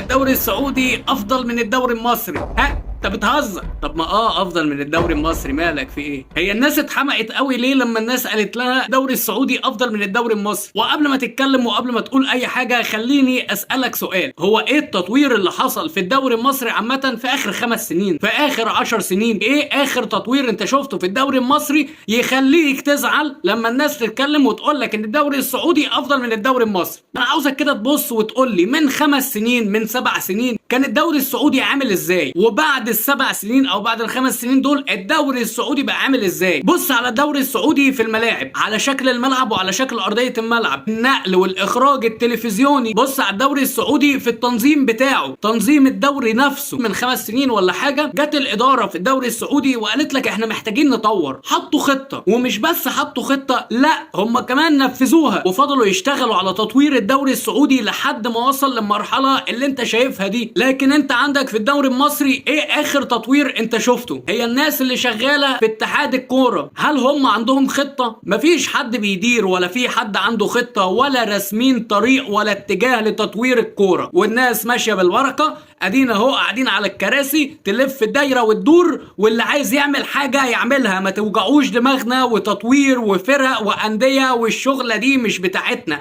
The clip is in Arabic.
الدوري السعودي افضل من الدوري المصري. ها انت بتهزر؟ طب ما افضل من الدوري المصري، مالك في ايه؟ هي الناس اتحمقت قوي ليه لما الناس قالت لها الدوري السعودي افضل من الدوري المصري؟ وقبل ما تتكلم وقبل ما تقول اي حاجه خليني اسالك سؤال، هو ايه التطوير اللي حصل في الدوري المصري عامه في اخر 5 سنين، في اخر 10 سنين؟ ايه اخر تطوير انت شفته في الدوري المصري يخليك تزعل لما الناس تتكلم وتقول لك ان الدوري السعودي افضل من الدوري المصري؟ انا عاوزك كده تبص وتقول لي من 5 سنين، من 7 سنين كان الدوري السعودي عامل ازاي، وبعد ال7 سنين او بعد ال5 سنين دول الدوري السعودي بقى عامل ازاي. بص على الدوري السعودي في الملاعب، على شكل الملعب وعلى شكل ارضيه الملعب، النقل والاخراج التلفزيوني. بص على الدوري السعودي في التنظيم بتاعه، تنظيم الدوري نفسه. من 5 سنين ولا حاجه جت الاداره في الدوري السعودي وقالت لك احنا محتاجين نطور، حطوا خطه، ومش بس حطوا خطه، لا هم كمان نفذوها وفضلوا يشتغلوا على تطوير الدوري السعودي لحد ما وصل للمرحله اللي انت شايفها دي. لكن انت عندك في الدوري المصري ايه اخر تطوير انت شفته؟ هي الناس اللي شغاله في اتحاد الكوره هل هم عندهم خطه؟ مفيش حد بيدير ولا في حد عنده خطه ولا راسمين طريق ولا اتجاه لتطوير الكوره، والناس ماشيه بالورقه. ادينا اهو قاعدين على الكراسي تلف الدايره وتدور، واللي عايز يعمل حاجه يعملها، ما توجعوش دماغنا وتطوير وفرق وانديه والشغله دي مش بتاعتنا.